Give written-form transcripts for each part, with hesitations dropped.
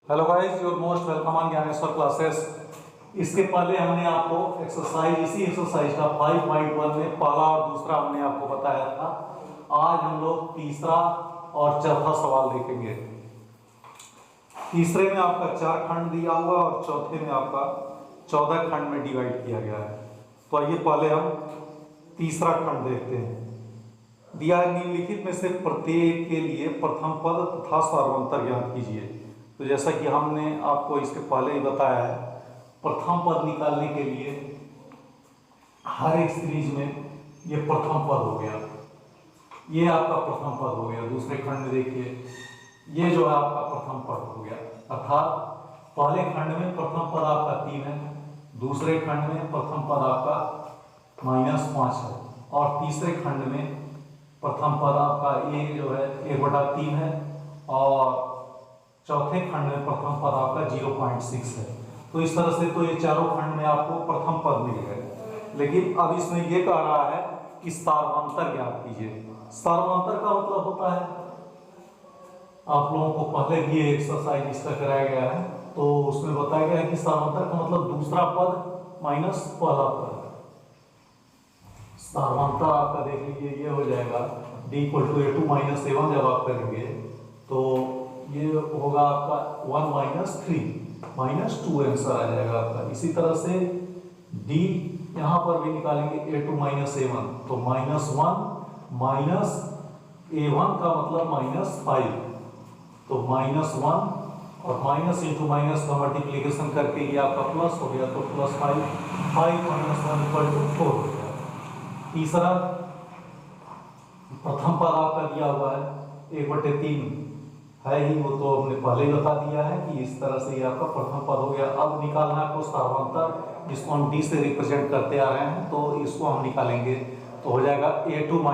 Hello guys, your most welcome on Dnyaneshwar classes. इसके पहले हमने आपको इसी एक्सरसाइज का 5.1 में पहला और दूसरा हमने आपको बताया था। आज हम लोग तीसरा और चौथा सवाल देखेंगे। तीसरे में आपका 4 खंड दिया हुआ और चौथे में आपका 14 खंड में डिवाइड किया गया है। तो आइए पहले हम तीसरा खंड देखते हैं। दिया निम्नलिखित में से प्रत्येक के लिए प्रथम पद तथा सर्वांतर ज्ञात कीजिए। तो जैसा कि हमने आपको इसके पहले ही बताया है, प्रथम पद निकालने के लिए हर एक सीरीज में ये प्रथम पद हो गया, ये आपका प्रथम पद हो गया। दूसरे खंड में देखिए, ये जो है आपका प्रथम पद हो गया। अर्थात पहले खंड में प्रथम पद आपका 3 है, दूसरे खंड में प्रथम पद आपका -5 है, और तीसरे खंड में प्रथम पद आपका ये जो है 1/3 है, और चौथे खंड में प्रथम पद आपका 0.6 है। तो इस तरह से तो ये चारों खंड में आपको प्रथम पद मिल गए। लेकिन अब इसमें ये कह रहा है कि सार्वंतर ज्ञात कीजिए। सार्वंतर का मतलब होता है, आप लोगों को पहले भी एक्सरसाइज इसका कराया गया है, तो उसमें बताया गया है कि सार्वंतर का मतलब दूसरा पद माइनस पहला पद। सार्वंतर आपका देख लीजिए, ये हो जाएगा d = a2 - a1। जब आप करेंगे तो ये होगा आपका 1 - 3 - 2 आंसर आ जाएगा आपका। इसी तरह से d यहाँ पर भी निकालेंगे a2 - a1, तो -1 - a1 का मतलब -5, तो -1 और माइनस इंटू माइनस का मल्टीप्लीकेशन करके ये आपका प्लस हो गया, तो +5 5 - 1 = 4 हो गया। तीसरा प्रथम पद आपका दिया हुआ है 1/3 है ही, वो तो हमने पहले ही बता दिया है कि इस तरह से ये आपका प्रथम पद हो गया। अब निकालना है आपको सार्वंतर, जिसको हम d से रिप्रेजेंट करते आ रहे हैं, तो इसको हम निकालेंगे तो हो जाएगा a2 -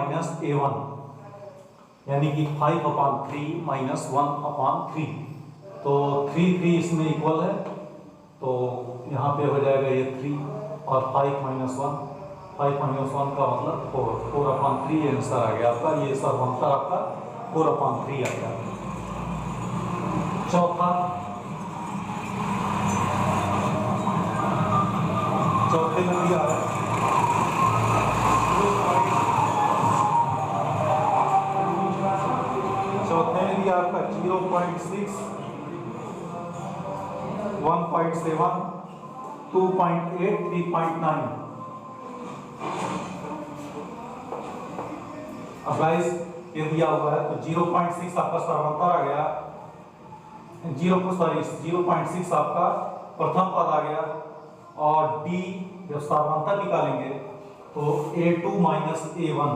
a1, यानी कि 5/3 - 1/3। तो 3 इसमें इक्वल है, तो यहाँ पे हो जाएगा ये 3 और 5 - 1 का मतलब 4/3 आंसर आ गया आपका। ये सर्वांतर आपका 4/3 आ गया। चौथे में दिया है आपका 0.6 1.7 2.8 3.9। अब गाइस ये दिया हुआ है, तो 0.6 आपका सर्वांतर आ गया, 0.6 आपका प्रथम पद आ गया, और d जब सार्वंतर निकालेंगे तो a2 - a1,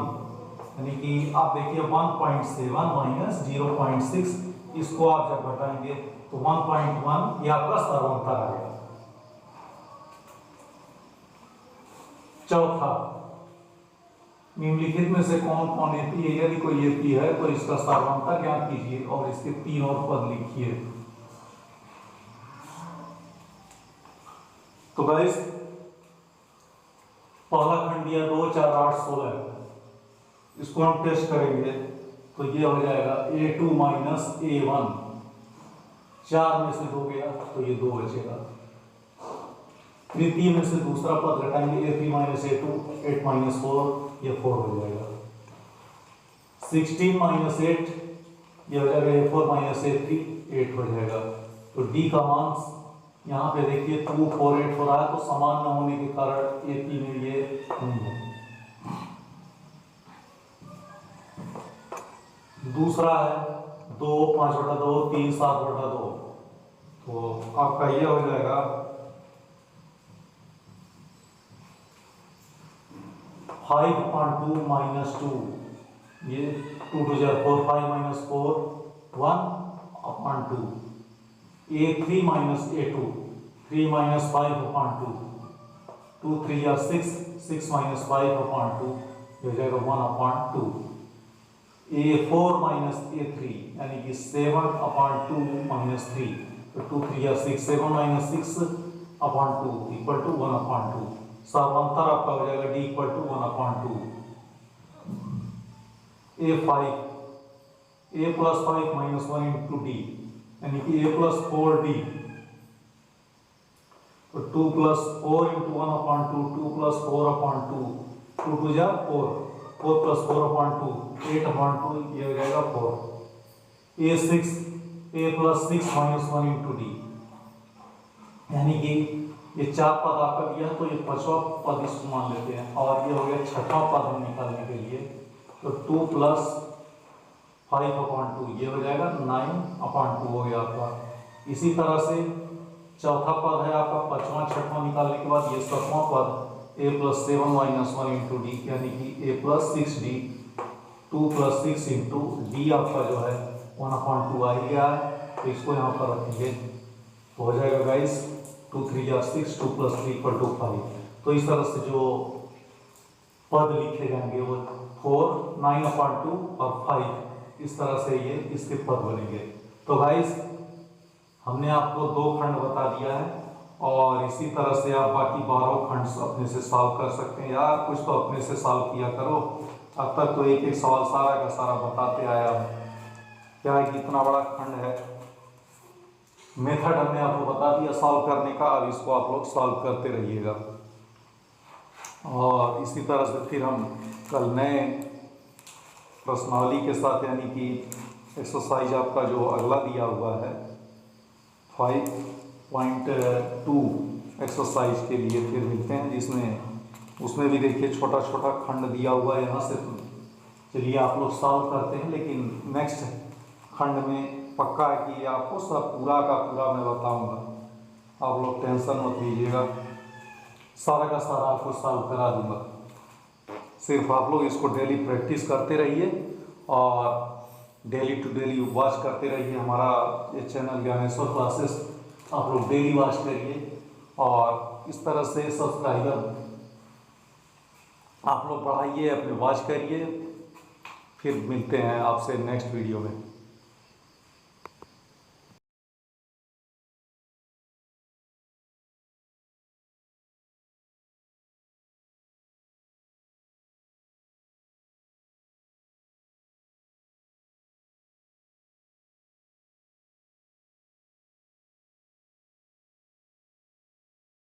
यानी कि आप देखिए 1.7 - 0.6, इसको आप जब घटाएंगे तो 1.1 ये आपका सर्वांतर आ गया। चौथा, निम्नलिखित में से कौन कौन एपी है? यदि कोई एपी है तो इसका सार्वंतर ज्ञात कीजिए और इसके 3 और पद लिखिए। तो गाइस पहला खंड दिया 2 4 8 16, इसको हम टेस्ट करेंगे तो ये हो जाएगा a2 - a1, 4 में से 2 गया तो ये 2 बचेगा। तृतीय में से दूसरा पद घटाएंगे, a3 - a2 8 - 4, ये 4 हो जाएगा। 16 - 8 ये हो जाएगा a4 - a3 8 हो जाएगा। तो d का मान यहाँ पे देखिए 2 4 8 हो रहा है, तो समान न होने के कारण AP में ये नहीं है। दूसरा है 2 5/2 3 7/2, तो आपका ये हो जाएगा 5/2 - 2, ये 2 2 4 5 - 4 1/2, a3 - a2 3 - 5/2, 2 3 6 6 - 5/2 हो जाएगा 1/2, a4 - a3 यानी कि 7/2 - 3, तो 2 3 6 7 - 6/2 = 1/2। सार्वंतर आपका हो जाएगा d = 1/2। a5 a + 5 - 1 × d यानी कि a प्लस 4d, तो 2 प्लस 4 इंटू 1/2, 2 प्लस 4/2, 2 2 जा 4, 4 प्लस 4/2, 8/2, ये हो जाएगा 4। a plus 6 minus 1 into D, यानी कि ये 4 पद आपका दिया तो ये 5वां पद इसको मान लेते हैं, और ये हो गया 6वां पद हम निकालने के लिए, तो 2 प्लस 5/2, ये हो जाएगा 9/2 हो गया आपका। इसी तरह से चौथा पद है आपका 5वां 6वां निकालने के बाद ये 7वां पद a plus 7 minus 1 into D, यानी कि a plus 6d, 2 plus 6 into D आपका जो है 1/2 आ ही गया है, तो इसको यहाँ पर रखेंगे तो हो जाएगा गाइस 2 3 जा 6, 2 प्लस 3 = 5। तो इस तरह से जो पद लिखे जाएंगे वो 4, 9/2 और 5, इस तरह से ये इसके पद बनेंगे। तो गाइस हमने आपको 2 खंड बता दिया है, और इसी तरह से आप बाकी 12 खंड अपने से सॉल्व कर सकते हैं। यार कुछ तो अपने से सॉल्व किया करो, अब तक तो एक एक सवाल सारा का सारा बताते आया हूँ। क्या है कि इतना बड़ा खंड है, मेथड हमने आपको बता दिया सॉल्व करने का, अब इसको आप लोग सॉल्व करते रहिएगा। और इसी तरह से फिर हम कल नए प्रश्नावली के साथ, यानी कि एक्सरसाइज आपका जो अगला दिया हुआ है 5.2 एक्सरसाइज के लिए फिर मिलते हैं, जिसमें उसमें भी देखिए छोटा छोटा खंड दिया हुआ है यहाँ से। तो चलिए आप लोग सॉल्व करते हैं, लेकिन नेक्स्ट खंड में पक्का है कि आपको सब पूरा का पूरा मैं बताऊंगा, आप लोग टेंशन मत लीजिएगा, सारा का सारा आपको सॉल्व करा दूंगा। सिर्फ आप लोग इसको डेली प्रैक्टिस करते रहिए और डेली टू डेली वॉच करते रहिए। हमारा ये चैनल ज्ञानेश्वर क्लासेस आप लोग डेली वॉच करिए, और इस तरह से सब्सक्राइबर आप लोग बढ़ाइए, अपने वॉच करिए। फिर मिलते हैं आपसे नेक्स्ट वीडियो में।